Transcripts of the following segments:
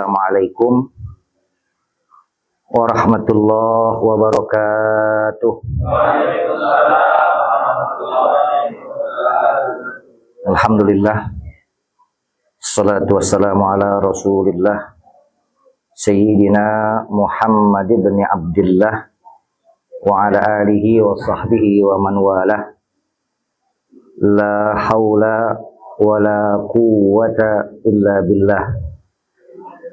Assalamualaikum warahmatullahi wabarakatuh. Alhamdulillah, salatu wassalamu ala rasulillah Sayyidina Muhammad ibn Abdullah wa ala alihi wa sahbihi wa man walah. La hawla wa la quwwata illa billah.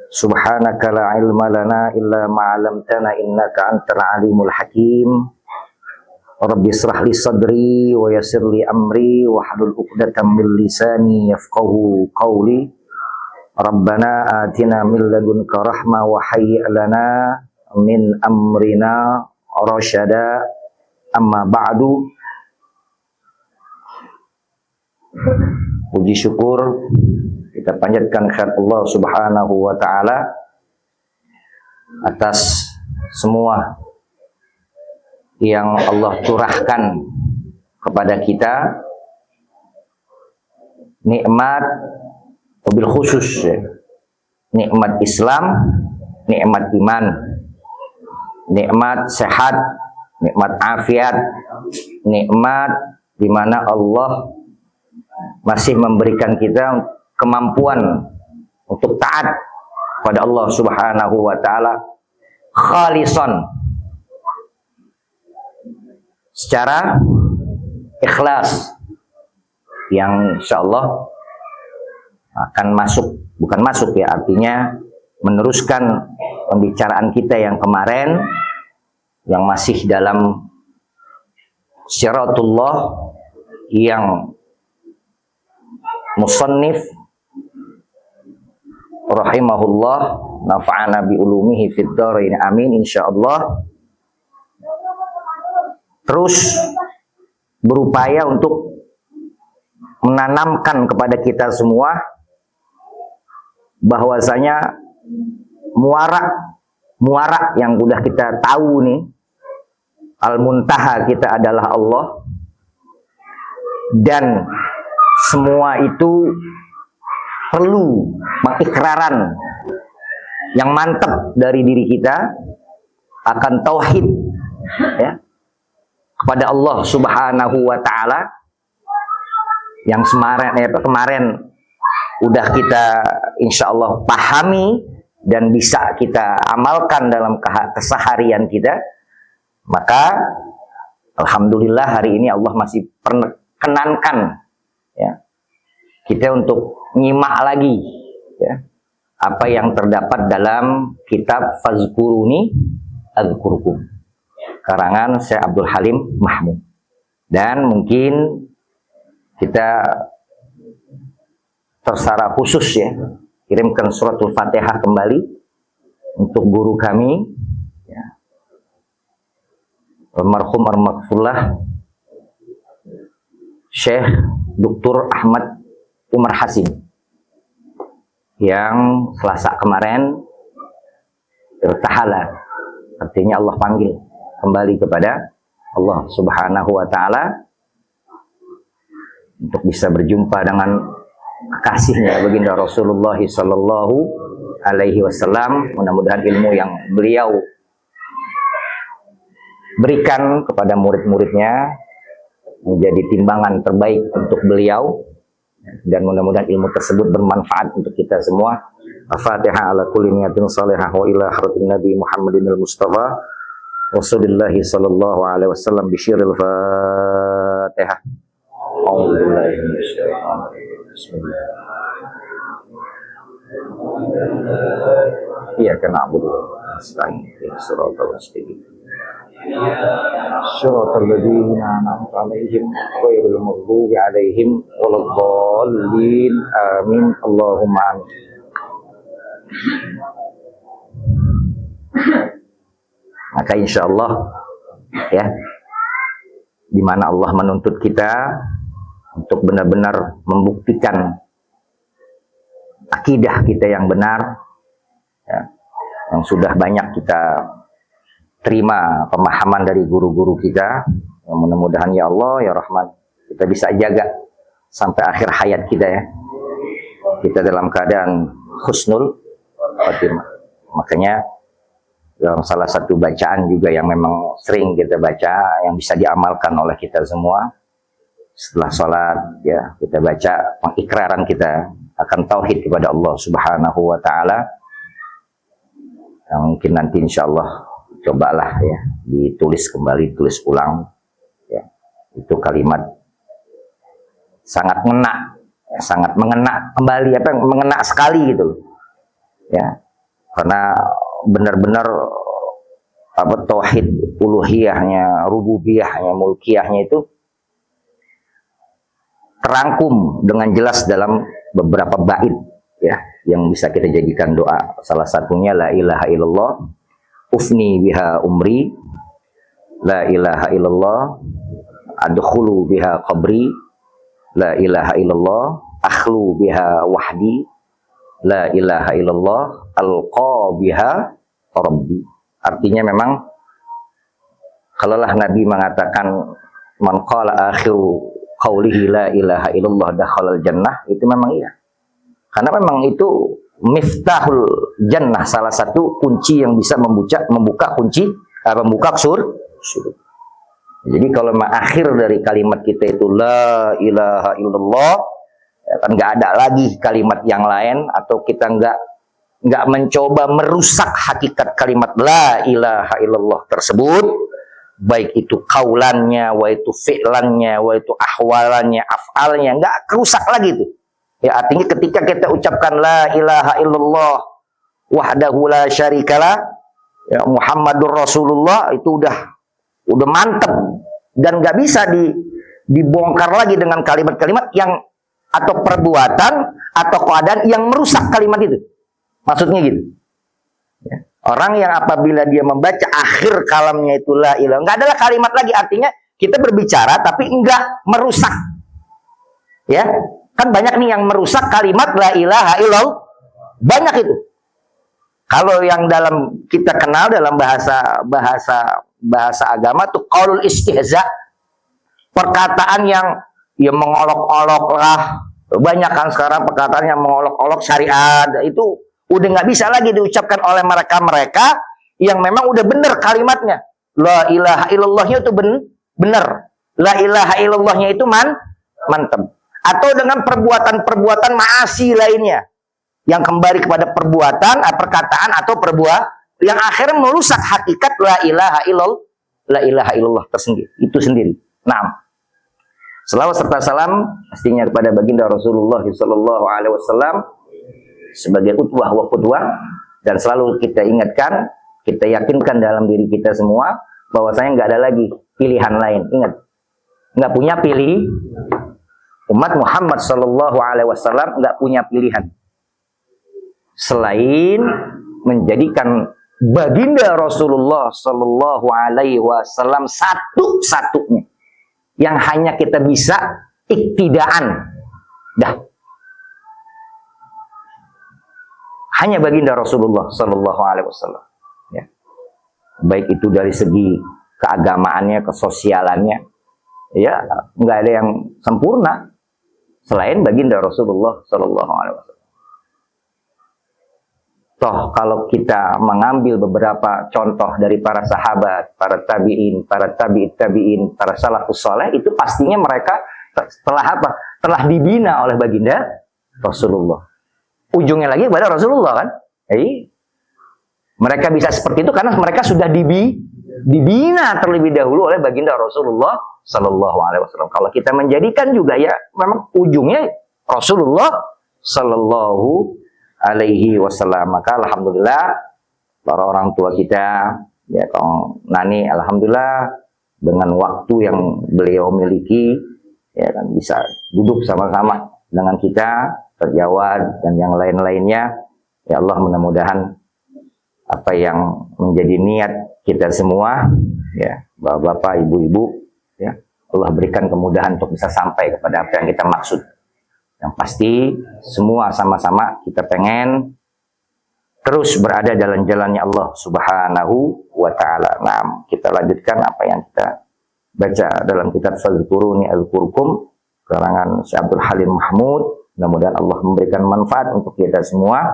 Subhanaka la ilma lana illa ma'alamtana innaka antal alimul hakim. Rabbi israh li sadri wa yassir li amri wa hlul 'uqdatam min lisani yafqahu qawli. Rabbana atina min ladunka rahmah wa hayyi' lana min amrina rasyada. Amma ba'du. Puji syukur kita panjatkan kehadirat Allah Subhanahu wa taala atas semua yang Allah curahkan kepada kita, nikmat wabil khusus, nikmat Islam, nikmat iman, nikmat sehat, nikmat afiat, nikmat di mana Allah masih memberikan kita kemampuan untuk taat kepada Allah Subhanahu wa taala khalisan, secara ikhlas, yang insyaallah akan bukan masuk ya, artinya meneruskan pembicaraan kita yang kemarin yang masih dalam syiratullah yang musannif rahimahullah nafa'ana bi ulumihi fid dharain amin insyaallah terus berupaya untuk menanamkan kepada kita semua bahwasanya muara yang udah kita tahu nih, al-muntaha kita adalah Allah, dan semua itu perlu pengikraran yang mantap dari diri kita akan tauhid ya, kepada Allah Subhanahu wa taala yang kemarin udah kita insyaallah pahami dan bisa kita amalkan dalam keseharian kita. Maka alhamdulillah hari ini Allah masih perkenankan ya, kita untuk nyimak lagi ya, apa yang terdapat dalam kitab Fazkuruni Adzkurkum karangan Syekh Abdul Halim Mahmud. Dan mungkin kita tersecara khusus ya, kirimkan suratul Fatihah kembali untuk guru kami ya, almarhum armaghfurlah Syekh Dr. Ahmad Umar Hasim yang Selasa kemarin irtahala, artinya Allah panggil kembali kepada Allah Subhanahu wa taala untuk bisa berjumpa dengan kekasihnya baginda Rasulullah sallallahu alaihi wasallam. Mudah-mudahan ilmu yang beliau berikan kepada murid-muridnya menjadi timbangan terbaik untuk beliau, dan mudah-mudahan ilmu tersebut bermanfaat untuk kita semua. Al-Fatihah ala kulli niyatin salihah wa ila haratin Nabi Muhammadin al-Mustafa wa sallallahu alaihi wasallam bi syiril Fatihah. Iya kena abudu siratal mustaqim siratal ladzina an'amta 'alaihim ghairil maghdubi 'alaihim waladdallin amin Allahumma amin. Maka insyaallah ya, di mana Allah menuntut kita untuk benar-benar membuktikan akidah kita yang benar ya, yang sudah banyak kita terima pemahaman dari guru-guru kita. Yang mudah-mudahan ya Allah ya Rahman kita bisa jaga sampai akhir hayat kita ya, kita dalam keadaan husnul khatimah. Makanya dalam salah satu bacaan juga yang memang sering kita baca, yang bisa diamalkan oleh kita semua, setelah sholat ya kita baca pengikraran kita akan tauhid kepada Allah Subhanahu wa Ta'ala, yang mungkin nanti insya Allah cobalah ya ditulis kembali, tulis ulang ya. Itu kalimat sangat mengena, ya, sangat mengena kembali, apa mengena sekali gitu ya, karena benar-benar apa tauhid uluhiyahnya, rububiyahnya, mulkiyahnya itu terangkum dengan jelas dalam beberapa bait ya yang bisa kita jadikan doa. Salah satunya la ilaha illallah ufni biha umri, la ilaha illallah adkhulu biha qabri, la ilaha illallah akhlu biha wahdi, la ilaha illallah alqa biha rabbi. Artinya memang kalaulah Nabi mengatakan man qala akhiru qaulihi la ilaha illallah dakhalal jannah, itu memang iya. Karena memang itu miftahul jannah, salah satu kunci yang bisa membuka kunci membuka surga. Jadi kalau akhir dari kalimat kita itu la ilaha illallah, ya kan nggak ada lagi kalimat yang lain, atau kita nggak mencoba merusak hakikat kalimat la ilaha illallah tersebut, baik itu kaulannya, wa itu fi'lannya, wa itu ahwalannya, af'alnya, nggak kerusak lagi itu. Ya artinya ketika kita ucapkan la ilaha illallah wahdahu la syarikalah ya Muhammadur Rasulullah, itu udah mantep dan nggak bisa dibongkar lagi dengan kalimat-kalimat yang atau perbuatan atau keadaan yang merusak kalimat itu. Maksudnya gitu. Ya. Orang yang apabila dia membaca akhir kalamnya itu la ilaha, nggak adalah kalimat lagi, artinya kita berbicara tapi enggak merusak. Ya, kan banyak nih yang merusak kalimat la ilaha illallah, banyak itu. Kalau yang dalam kita kenal dalam bahasa agama tuh qaulul istihza, perkataan yang ya mengolok-olok lah. Banyak kan sekarang perkataan yang mengolok-olok syariat, itu udah nggak bisa lagi diucapkan oleh mereka yang memang udah benar kalimatnya. La ilaha illallahnya itu benar. La ilaha illallahnya itu mantap. Atau dengan perbuatan-perbuatan maasi lainnya yang kembali kepada perbuatan, perkataan atau yang akhirnya merusak hakikat la ilaha illallah tersendiri, itu sendiri. Nah, selawat serta salam pastinya kepada baginda Rasulullah sallallahu alaihi wasallam sebagai utwah wa qudwah, dan selalu kita ingatkan, kita yakinkan dalam diri kita semua bahwasanya nggak ada lagi pilihan lain. Ingat, nggak punya pilih. Umat Muhammad sallallahu alaihi wasallam nggak punya pilihan selain menjadikan baginda Rasulullah sallallahu alaihi wasallam satu-satunya yang hanya kita bisa iktidaan. Dah. Hanya baginda Rasulullah sallallahu alaihi wasallam. Ya. Baik itu dari segi keagamaannya, kesosialannya, ya nggak ada yang sempurna selain baginda Rasulullah sallallahu alaihi wasallam. Toh kalau kita mengambil beberapa contoh dari para sahabat, para tabi'in, para tabi'in, para salafus saleh, itu pastinya mereka telah dibina oleh baginda Rasulullah. Ujungnya lagi kepada Rasulullah kan? Mereka bisa seperti itu karena mereka sudah dibina terlebih dahulu oleh baginda Rasulullah sallallahu alaihi wasallam. Kalau kita menjadikan juga ya memang ujungnya Rasulullah sallallahu alaihi wasallam. Maka alhamdulillah para orang tua kita ya Kang Nani, alhamdulillah dengan waktu yang beliau miliki ya kan bisa duduk sama-sama dengan kita, terjawab dan yang lain-lainnya. Ya Allah, mudah-mudahan apa yang menjadi niat kita semua ya Bapak-bapak, Ibu-ibu, ya Allah berikan kemudahan untuk bisa sampai kepada apa yang kita maksud. Yang pasti semua sama-sama kita pengen terus berada dalam jalannya Allah Subhanahu wa Ta'ala. Nah, kita lanjutkan apa yang kita baca dalam kitab Fadhkuruni Adzkurkum karangan Syekh Abdul Halim Mahmud. Mudah-mudahan Allah memberikan manfaat untuk kita semua.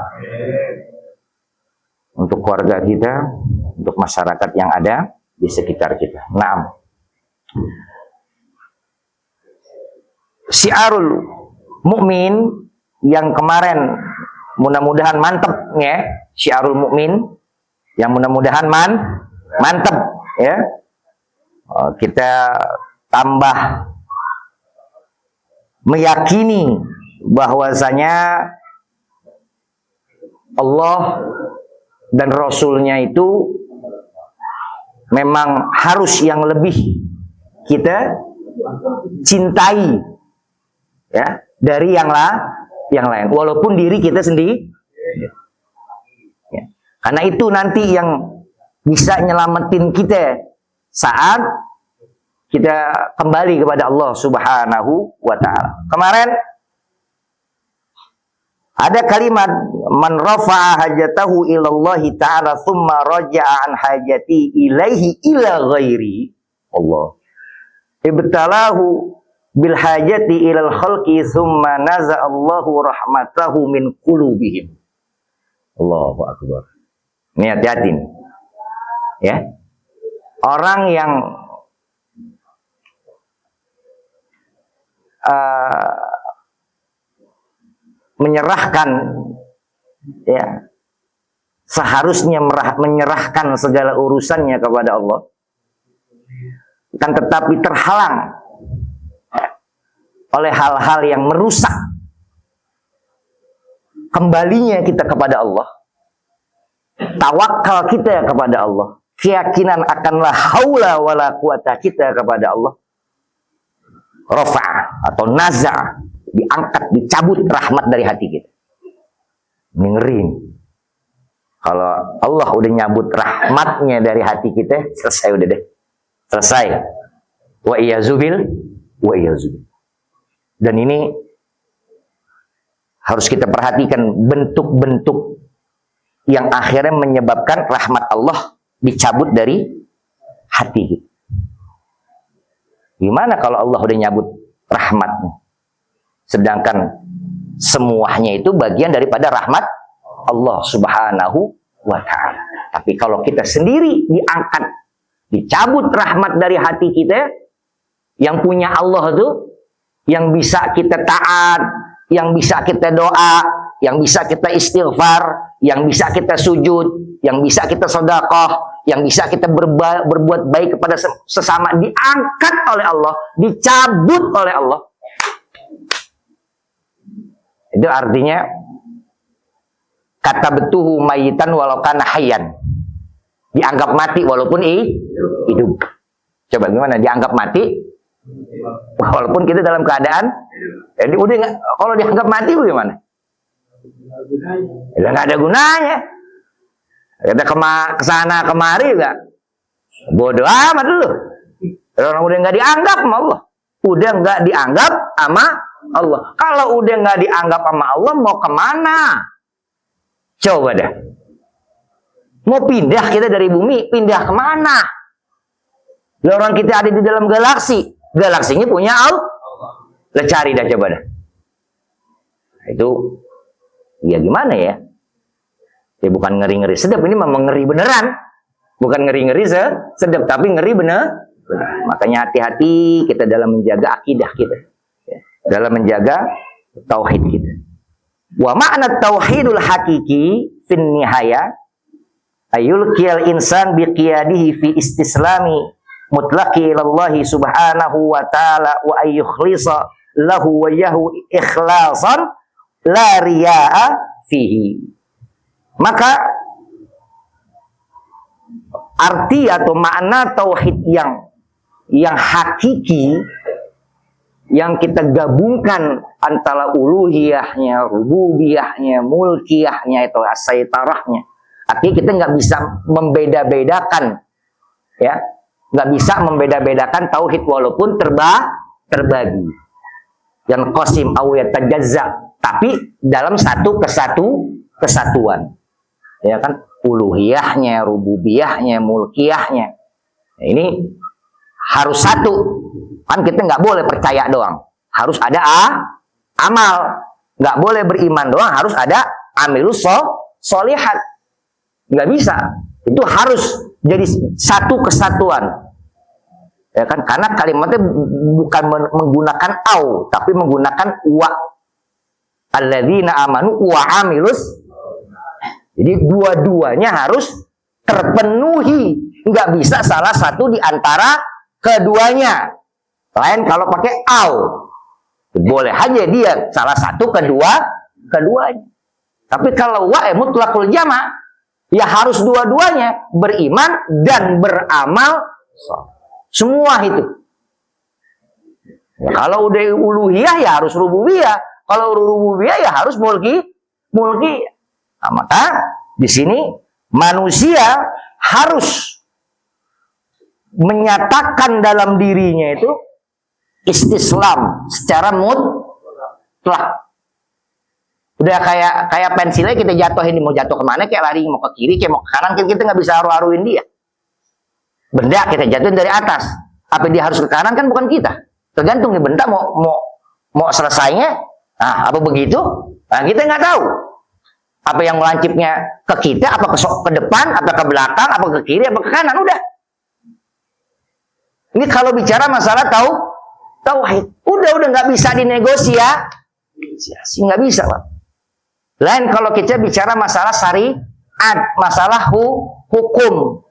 untuk keluarga kita, untuk masyarakat yang ada di sekitar kita. Naam. Syiarul mukmin yang kemarin mudah-mudahan mantep ya, syiarul mukmin yang mudah-mudahan mantep ya. Kita tambah meyakini bahwasanya Allah dan Rasulnya itu memang harus yang lebih kita cintai ya dari yang lain, walaupun diri kita sendiri ya. Karena itu nanti yang bisa nyelamatin kita saat kita kembali kepada Allah Subhanahu wa ta'ala. Kemarin ada kalimat man rafa'a hajatahu ilallahi ta'ala thumma raja'a an hajati ilaihi ila ghairi Allah ibtalahu bil hajati ilal khalqi thumma naza'allahu rahmatahu min qulubihim. Allahu akbar. Ini hati-hati nih. Ya. Orang yang menyerahkan ya, seharusnya menyerahkan segala urusannya kepada Allah, kan tetapi terhalang ya, oleh hal-hal yang merusak kembalinya kita kepada Allah, tawakal kita kepada Allah, keyakinan akanlah haula wala quwata kita kepada Allah, rafa' atau naza', diangkat, dicabut rahmat dari hati kita. Ngeri. Kalau Allah udah nyabut rahmatnya dari hati kita, selesai udah deh. Selesai. Wa iyazubil. Dan ini harus kita perhatikan bentuk-bentuk yang akhirnya menyebabkan rahmat Allah dicabut dari hati kita. Gimana kalau Allah udah nyabut rahmatnya? Sedangkan semuanya itu bagian daripada rahmat Allah Subhanahu wa ta'ala. Tapi kalau kita sendiri diangkat, dicabut rahmat dari hati kita, yang punya Allah itu, yang bisa kita taat, yang bisa kita doa, yang bisa kita istighfar, yang bisa kita sujud, yang bisa kita sedekah, yang bisa kita berbuat baik kepada sesama, diangkat oleh Allah, dicabut oleh Allah. Itu artinya kata betuhu mayitan walau kana hayyan. Dianggap mati walaupun hidup. Coba gimana dianggap mati walaupun kita dalam keadaan jadi udah nggak, kalau dianggap mati bagaimana? Udah nggak ada gunanya. Kita kesana kemari juga bodoh amat dulu. Orang udah nggak dianggap sama Allah. Udah nggak dianggap sama Allah. Kalau udah nggak dianggap sama Allah, mau kemana? Coba dah. Mau pindah kita dari bumi, pindah kemana? Lah orang kita ada di dalam galaksi. Galaksinya punya Allah. Lah cari dah, coba dah. Itu ya gimana ya? Ya bukan ngeri-ngeri sedap, ini memang ngeri beneran. Bukan ngeri-ngeri sedap, tapi ngeri bener. Makanya hati-hati kita dalam menjaga akidah kita, dalam menjaga tauhid kita. Wa ma'na tauhidul hakiki fin nihaya ayul qiyal insan biqiyadihi fi istislami mutlaqi ilallahi subhanahu wa ta'ala wa ayyukhlisa lahu wa yahu ikhlasan la riya'a fihi. Maka arti atau makna tauhid yang hakiki, yang kita gabungkan antara uluhiyahnya, rububiyahnya, mulkiyahnya, itu asaitarahnya. Artinya kita nggak bisa membeda-bedakan, ya, nggak bisa membeda-bedakan tauhid walaupun terbagi. Yang qasim aw yatajazza, tapi dalam satu kesatuan, ya kan, uluhiyahnya, rububiyahnya, mulkiyahnya. Nah, ini harus satu. Kan kita nggak boleh percaya doang, harus ada amal. Nggak boleh beriman doang, harus ada amilus sholihat. nggak bisa. Itu harus jadi satu kesatuan. Ya kan? Karena kalimatnya bukan menggunakan au, tapi menggunakan wa. Alladzina amanu wa amilus. Jadi dua-duanya harus terpenuhi. Nggak bisa salah satu di antara keduanya. Lain kalau pakai au. Boleh aja dia salah satu keduanya. Tapi kalau wa mutlaqul jama', ya harus dua-duanya, beriman dan beramal. Semua itu. Ya, kalau udah uluhiyah ya harus rububiyah. Kalau rububiyah ya harus mulki. Nah, maka di sini manusia harus menyatakan dalam dirinya itu istislam secara mutlak. Udah kayak pensilnya kita jatuhin, mau jatuh kemana, kayak lari mau ke kiri, kayak mau ke kanan, kita nggak bisa aru-aruin dia. Benda kita jatuhin dari atas, apa dia harus ke kanan kan bukan kita. Tergantung nih benda mau selesainya, nah apa begitu? Nah kita nggak tahu. Apa yang melancipnya ke kita, apa ke depan, apa ke belakang, apa ke kiri, apa ke kanan, udah. Ini kalau bicara masalah tauhid, udah nggak bisa dinegosiasi, nggak bisa, Pak. Lain kalau kita bicara masalah syariat, masalah hukum.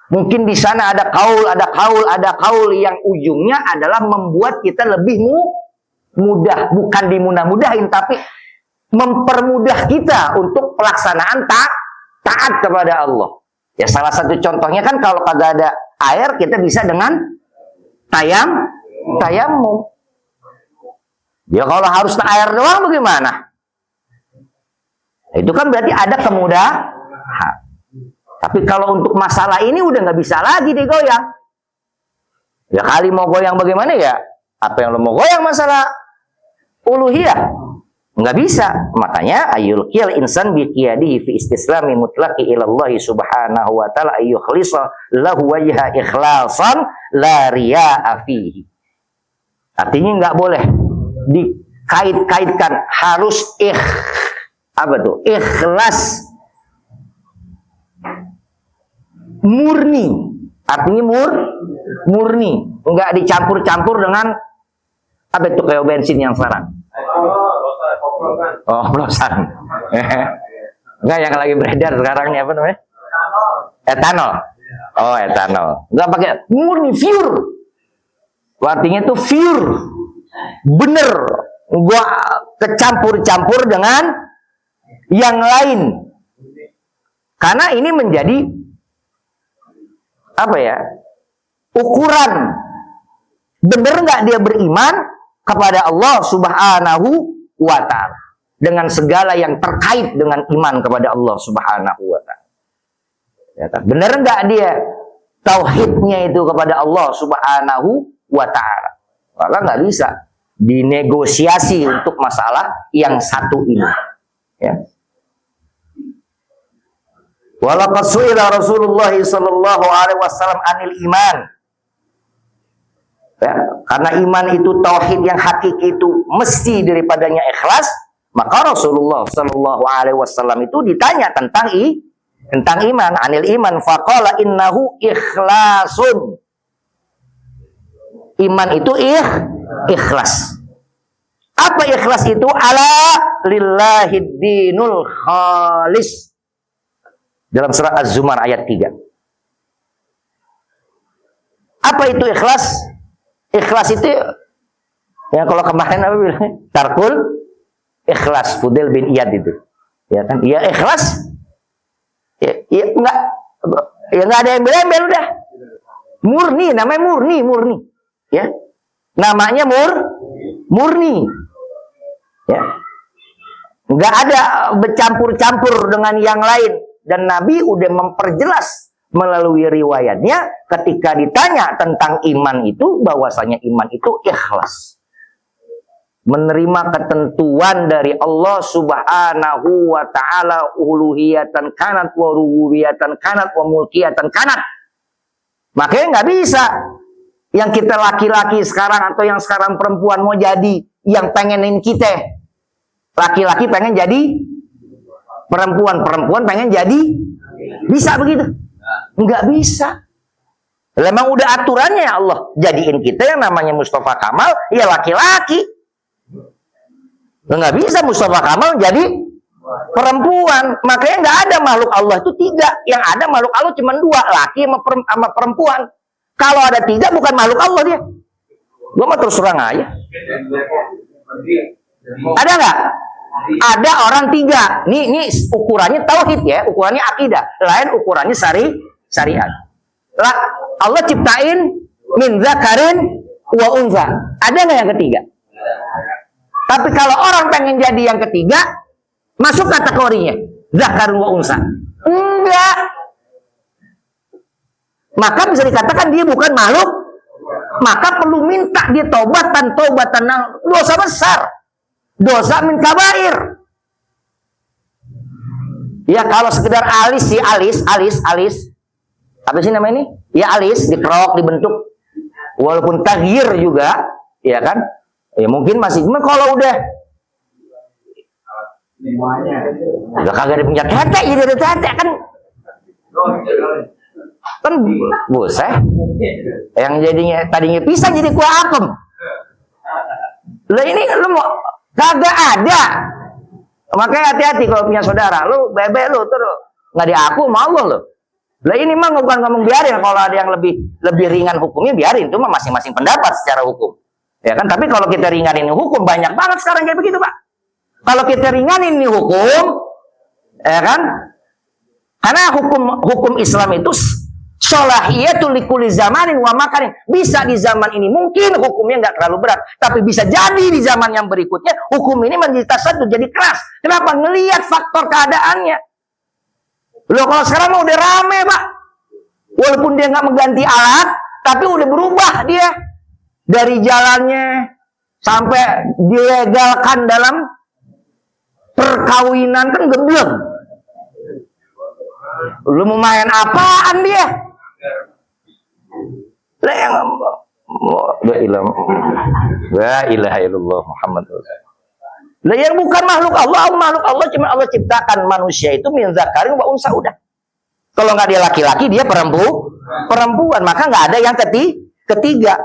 Mungkin di sana ada kaul yang ujungnya adalah membuat kita lebih mudah, bukan dimudah-mudahin, tapi mempermudah kita untuk pelaksanaan taat kepada Allah. Ya salah satu contohnya kan kalau kagak ada air kita bisa dengan tayamum. Ya kalau harus air doang bagaimana? Itu kan berarti ada kemudahan. Tapi kalau untuk masalah ini udah nggak bisa lagi digoyang. Ya kali mau goyang bagaimana ya? Apa yang lo mau goyang masalah uluhiyah? Nggak bisa. Makanya ayul kil insan biqiyadihi fi istislami mutlaqi ilallahi subhanahu wa ta'ala ayyukhlisa lahu wajha ikhlasan la riya'a fihi. Artinya nggak boleh dikait-kaitkan, harus ikhlas, murni. Artinya murni, nggak dicampur-campur dengan apa itu kayak bensin yang sekarang. Oh, oplosan. Enggak, yang lagi beredar sekarang ini apa namanya? Etanol. Oh, etanol. Enggak pakai murni, pure. Artinya itu pure. Bener. Gua kecampur-campur dengan yang lain. Karena ini menjadi apa ya? Ukuran. Bener nggak dia beriman kepada Allah Subhanahu wa ta'ala dengan segala yang terkait dengan iman kepada Allah Subhanahu wa ta'ala. Ya, benar enggak dia tauhidnya itu kepada Allah Subhanahu wa ta'ala? Maka nggak bisa dinegosiasi untuk masalah yang satu ini. Ya. Walaqad su'ila Rasulullah sallallahu alaihi wasallam anil iman. Ya, karena iman itu tauhid yang hakiki itu mesti daripadanya ikhlas, maka Rasulullah Shallallahu Alaihi Wasallam itu ditanya tentang iman, anil iman, faqala innahu ikhlasun. Iman itu ikhlas. Apa ikhlas itu? Ala lillahid dinul khalis. Dalam surah Az-Zumar ayat 3. Apa itu ikhlas? Ikhlas itu ya kalau kemarin apa bilang? Tarkul ikhlas, Fudel bin Iyad itu. Ya kan? Ya ikhlas. Ya enggak ada yang bela-bela udah. Murni, namanya murni. Ya. Namanya murni. Ya. Enggak ada bercampur-campur dengan yang lain, dan Nabi udah memperjelas melalui riwayatnya ketika ditanya tentang iman itu, bahwasanya iman itu ikhlas, menerima ketentuan dari Allah Subhanahu wa ta'ala, uluhiyatan kanat wa rububiyatan kanat wa mulkiyatan kanat. Makanya nggak bisa yang kita laki-laki sekarang atau yang sekarang perempuan mau jadi yang pengenin kita. Laki-laki pengen jadi perempuan pengen jadi, bisa begitu? Enggak bisa. Memang udah aturannya ya Allah. Jadiin kita yang namanya Mustafa Kamal, ya laki-laki. Enggak bisa Mustafa Kamal jadi perempuan. Makanya nggak ada makhluk Allah itu tiga. Yang ada makhluk Allah cuma dua, laki sama perempuan. Kalau ada tiga bukan makhluk Allah dia. Gua mah terus terang aja. Ada nggak? Ada orang tiga. Nih ukurannya tauhid ya, ukurannya akidah. Lain ukurannya syariat. Allah ciptain min zakarin wa unza. Ada nggak yang ketiga? Tapi kalau orang pengen jadi yang ketiga, masuk kategorinya zakarun wa unza. Enggak. Maka bisa dikatakan dia bukan makhluk. Maka perlu minta dia taubatan dosa besar. Dosa min kabair. Ya kalau sekedar alis. Apa sih namanya ini? Ya alis, dikerok, dibentuk. Walaupun taghyir juga, ya kan? Ya mungkin masih. Cuma kalau udah kagak ada punya tete, jadi ada tete kan buset. Yang tadinya pisang jadi kuah apem. Lah ini lu mau kagak ada. Makanya hati-hati kalau punya saudara, lu bebe lu terus nggak diaku mau lu. Lah ini mah bukan ngomong biarin, kalau ada yang lebih ringan hukumnya biarin, itu mah masing-masing pendapat secara hukum. Ya kan? Tapi kalau kita ringanin hukum banyak banget sekarang kayak begitu, Pak. Kalau kita ringanin ini hukum, ya kan? Karena hukum Islam itu sholahiyatul likulli zamanin wa makanin. Bisa di zaman ini mungkin hukumnya nggak terlalu berat, tapi bisa jadi di zaman yang berikutnya hukum ini menjadi tasadud, jadi keras. Kenapa? Ngelihat faktor keadaannya. Loh kalau sekarang udah rame, Pak. Walaupun dia nggak mengganti alat, tapi udah berubah dia. Dari jalannya sampai dilegalkan dalam perkawinan kan geblek. Lu mau main apaan dia? Lah yang la ilaha illallah Muhammad Rasulullah. Lah yang bukan makhluk Allah cuma Allah ciptakan manusia itu min zakarin wa unsa udah. Kalau nggak dia laki-laki dia perempuan, maka nggak ada yang ketiga.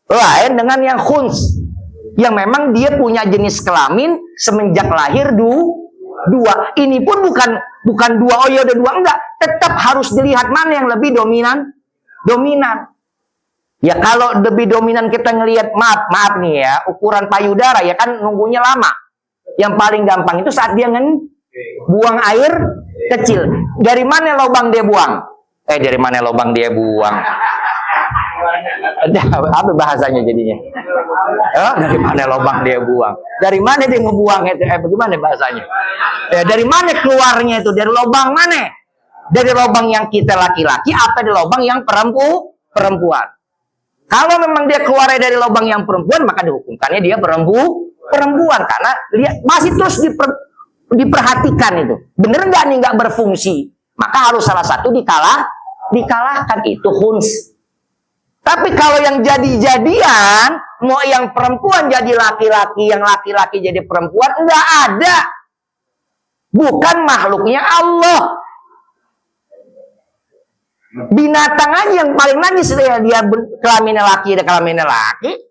Lain dengan yang khuns, yang memang dia punya jenis kelamin semenjak lahir dua. Ini pun bukan dua, oh ya udah dua, enggak. Tetap harus dilihat mana yang lebih dominan. Ya kalau lebih dominan kita ngelihat, maaf nih ya, ukuran payudara ya kan nunggunya lama. Yang paling gampang itu saat dia buang air kecil. Dari mana lubang dia buang? Dari mana lubang dia buang? Apa bahasanya jadinya? Dari mana lubang dia buang? Dari mana dia ngebuang itu? Bagaimana bahasanya? Dari mana keluarnya itu? Dari lubang mana? Dari lubang yang kita laki-laki apa dari lubang yang perempuan? Kalau memang dia keluar dari lubang yang perempuan, maka dihukumkannya dia perempuan karena lihat masih terus diperhatikan itu. Bener nggak nih nggak berfungsi? Maka harus salah satu dikalahkan, itu khuns. Tapi kalau yang jadi-jadian, mau yang perempuan jadi laki-laki, yang laki-laki jadi perempuan, enggak ada. Bukan makhluknya Allah. Binatang aja yang paling najis dia kelaminnya laki, ada kelaminnya laki.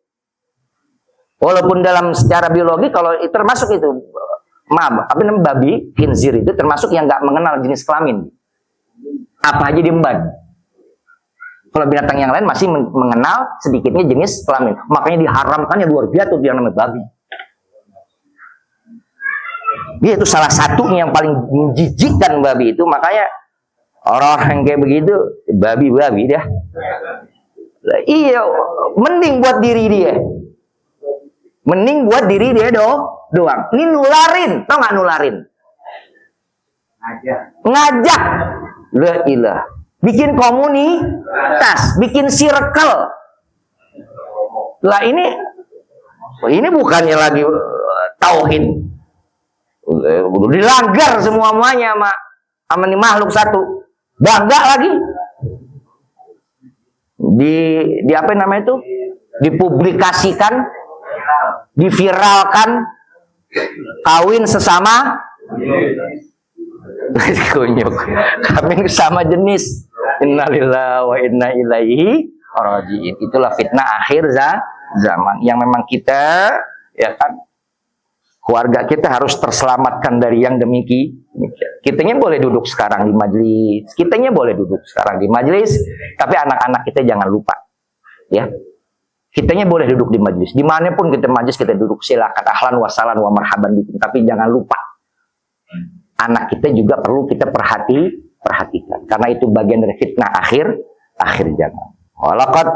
Walaupun dalam secara biologi kalau termasuk itu babi, khinzir itu termasuk yang nggak mengenal jenis kelamin. Apa aja diemban. Kalau binatang yang lain masih mengenal sedikitnya jenis kelamin. Makanya diharamkan yang luar biasa tuh yang namanya babi. Dia itu salah satunya yang paling menjijikkan babi itu. Makanya orang-orang kayak begitu babi dah. Iya, mending buat diri dia. Mending buat diri dia doang. Ini nularin, tau nggak nularin? Ngajak. La ilah. Bikin komunitas, bikin circle. Lah ini bukannya lagi tauhid. Dilanggar semuanya sama nih makhluk satu. Bangga lagi. Di apa namanya itu? Dipublikasikan, diviralkan, kawin sesama kunyuk. Kambing sama jenis. Innalillahi wa inna ilaihi raji'un. Itulah fitnah akhir zaman yang memang kita, ya kan, keluarga kita harus terselamatkan dari yang demikian. Kitanya boleh duduk sekarang di majelis, kitanya boleh duduk sekarang di majelis, tapi anak-anak kita jangan lupa, ya. Kitanya boleh duduk di majelis, dimanapun kita majelis kita duduk, silakan, ahlan wa sahlan wa marhaban bikum, tapi jangan lupa anak kita juga perlu kita perhatikan, karena itu bagian dari fitnah akhir zaman. Walaqad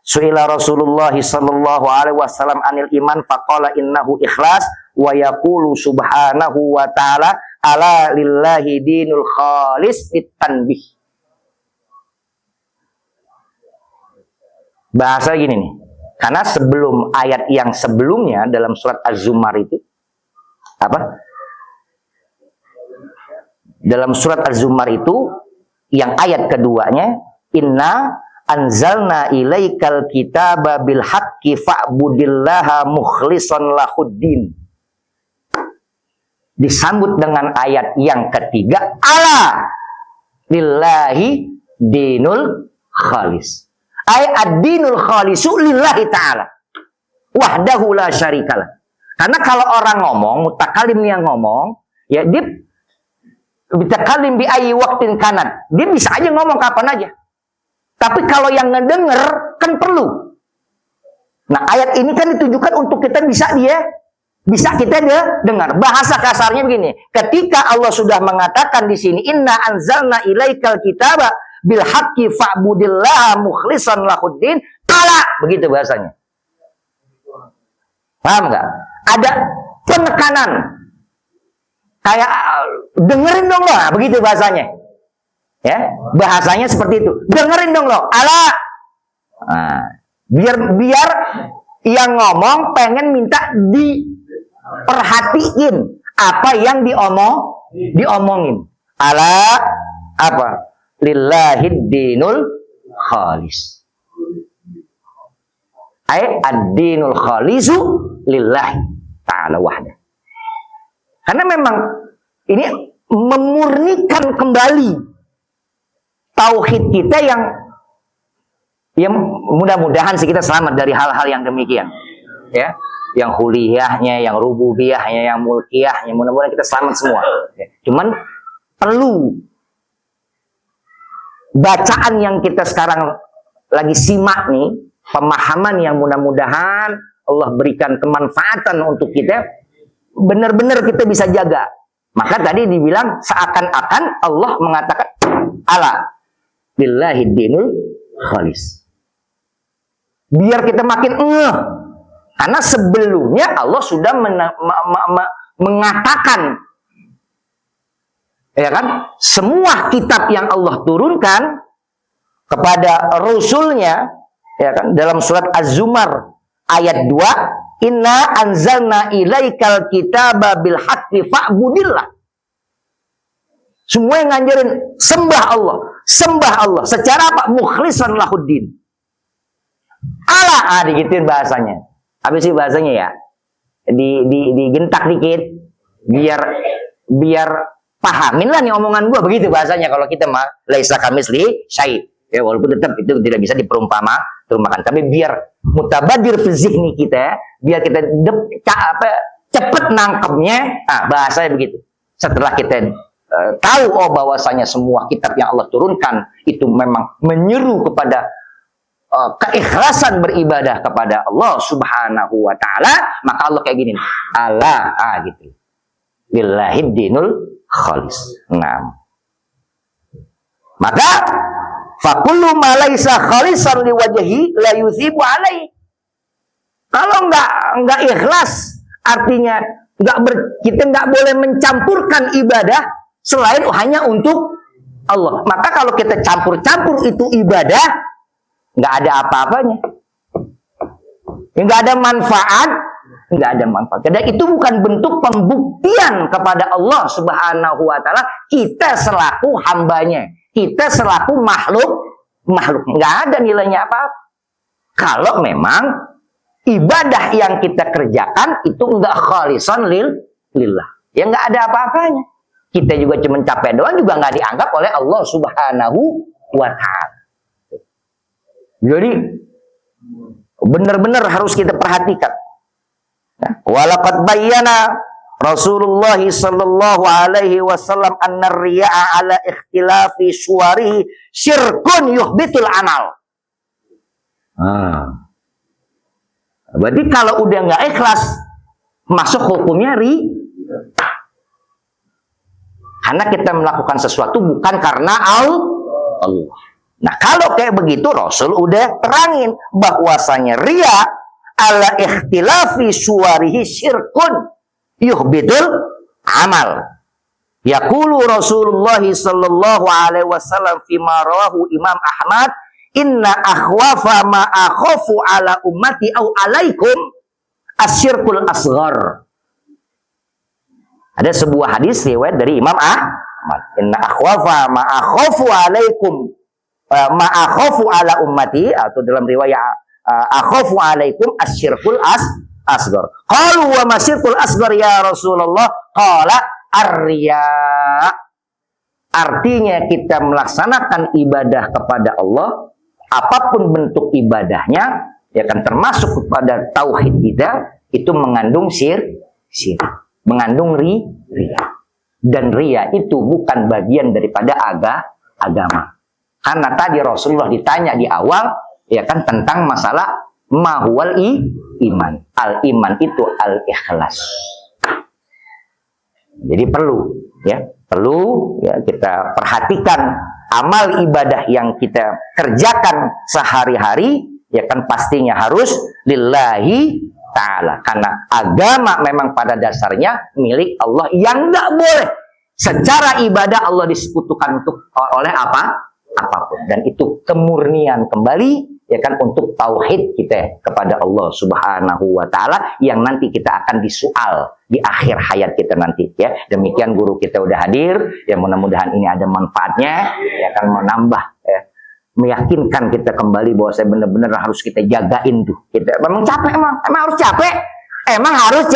su'ila Rasulullah sallallahu alaihi wasallam anil iman faqala innahu ikhlas wa yaqulu subhanahu wa ta'ala ala lillahi dinul khalis bitanbih. Bahasa gini nih. Karena sebelum ayat yang sebelumnya dalam surat Az-Zumar itu apa? Dalam surat Az-Zumar itu yang ayat keduanya, inna anzalna ilaikal kitaba bil haqqi fa'budillaha mukhlishan lahuddin. Disambut dengan ayat yang ketiga, ala lillahi dinul khalis. Ay ad-dinul khalisu lillahi ta'ala wahdahu la syarikalah. Karena kalau orang ngomong, mutakalim yang ngomong, ya dia bitakalim bi ayyi waqtin kanat. Dia bisa aja ngomong kapan aja. Tapi kalau yang ngedenger kan perlu. Nah, ayat ini kan ditujukan untuk kita bisa kita dengar. Bahasa kasarnya begini. Ketika Allah sudah mengatakan di sini, inna anzalna ilaikal kitaba bil haqqi fa'budillaha mukhlishan lahuddin, ala, begitu bahasanya. Paham nggak? Ada penekanan. Kayak dengerin dong lo, begitu bahasanya. Ya, bahasanya seperti itu. Dengerin dong lo, ala. Nah, biar yang ngomong pengen minta diperhatiin apa yang diomongin. Ala apa? Lillahid dinul khalis. Ay ad-dinul khalisu lillahi ta'ala wahda. Karena memang ini memurnikan kembali tauhid kita yang mudah-mudahan sih kita selamat dari hal-hal yang demikian, ya, yang huliyahnya, yang rububiyahnya, yang mulkiyahnya, mudah-mudahan kita selamat semua. Cuman perlu bacaan yang kita sekarang lagi simak nih, pemahaman yang mudah-mudahan Allah berikan kemanfaatan untuk kita, benar-benar kita bisa jaga. Maka tadi dibilang seakan-akan Allah mengatakan ala billahi dinul khalis. Biar kita makin karena sebelumnya Allah sudah mengatakan, ya kan, semua kitab yang Allah turunkan kepada Rasulnya, ya kan, dalam surat Az-Zumar ayat 2, inna anzalna ilaikal kitaba bil haqqi fa'budillah. Semua yang ngajarin sembah Allah secara apa? Mukhlishan lahuddin. Ala, digituin bahasanya. Habis sih bahasanya ya, digentak dikit biar pahamin lah nih omongan gua, begitu bahasanya. Kalau kita mah laisa kamisli syai, ya, walaupun tetap itu tidak bisa diperumpamakan, tapi biar mutabadir fi zihni kita, biar kita cepet nangkepnya. Bahasanya begitu. Setelah kita tahu bahwasanya semua kitab yang Allah turunkan itu memang menyeru kepada keikhlasan beribadah kepada Allah Subhanahu wa ta'ala, maka Allah kayak gini, ala, gitu, billahid dinul khalis. Nah, maka fakullu ma laisa khalisan liwajhi la yuzibu alai. Kalau enggak ikhlas, artinya kita enggak boleh mencampurkan ibadah selain hanya untuk Allah. Maka kalau kita campur-campur itu ibadah, enggak ada apa-apanya. Enggak ada manfaat, Dan itu bukan bentuk pembuktian kepada Allah Subhanahu wa ta'ala kita selaku hambanya, kita selaku makhluk, nggak ada nilainya apa-apa. Kalau memang ibadah yang kita kerjakan itu enggak khalisan lillah, ya nggak ada apa-apanya. Kita juga cuma capek doang juga nggak dianggap oleh Allah Subhanahu wa Ta'ala. Jadi benar-benar harus kita perhatikan. Walaqad bayyana Rasulullah sallallahu alaihi wasallam anna riya'a ala ikhtilafi suwarihi syirkun yuhbitul amal. Berarti kalau udah nggak ikhlas, masuk hukumnya karena kita melakukan sesuatu bukan karena Allah. Nah, kalau kayak begitu Rasul udah terangin bahwasanya riya ala ikhtilafi suwarihi syirkun yuhbitul amal. Yaqulu Rasulullah sallallahu alaihi wasallam fi ma rawahu Imam Ahmad, inna akhwafa ma akhafu ala ummati au alaikum asyirkul asghar. Ada sebuah hadis riwayat dari Imam Ahmad, inna akhwafa ma akhafu alaikum ma akhafu ala ummati, atau dalam riwayat akhafu alaikum asyirkul asghar. Qalu wa masyirkul asghar ya Rasulullah? Qala ar-riya. Artinya kita melaksanakan ibadah kepada Allah, apapun bentuk ibadahnya, ya kan, termasuk kepada tauhid kita, itu mengandung syirik, mengandung riya. Dan riya itu bukan bagian daripada agama. Karena tadi Rasulullah ditanya di awal, ya kan, tentang masalah mahwal iman. Al-iman itu al-ikhlas. Jadi perlu ya kita perhatikan amal ibadah yang kita kerjakan sehari-hari, ya kan, pastinya harus lillahi ta'ala. Karena agama memang pada dasarnya milik Allah, yang tidak boleh secara ibadah Allah disekutukan oleh apapun. Dan itu kemurnian kembali, ya kan, untuk tauhid kita kepada Allah Subhanahu wa Ta'ala, yang nanti kita akan disoal di akhir hayat kita nanti, ya. Demikian guru kita udah hadir, ya, mudah-mudahan ini ada manfaatnya, ya kan, menambah, ya, meyakinkan kita kembali bahwa saya benar-benar harus kita jagain tuh. Kita memang capek, emang harus capek, emang harus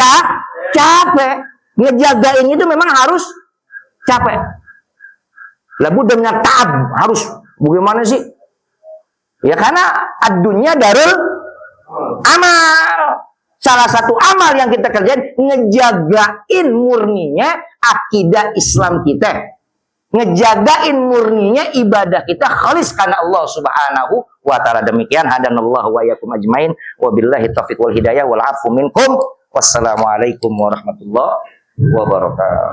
capek. Ngejagain itu memang harus capek. Labu dengan ta'ab, harus bagaimana sih? Ya karena dunia darul amal. Salah satu amal yang kita kerjain, ngejagain murninya akidah Islam kita. Ngejagain murninya ibadah kita khalis karena Allah Subhanahu wa Ta'ala. Demikian hadanallahu wa iyyakum ajmain. Wabillahi taufiq wal hidayah wal afu minkum. Wassalamualaikum warahmatullahi wabarakatuh.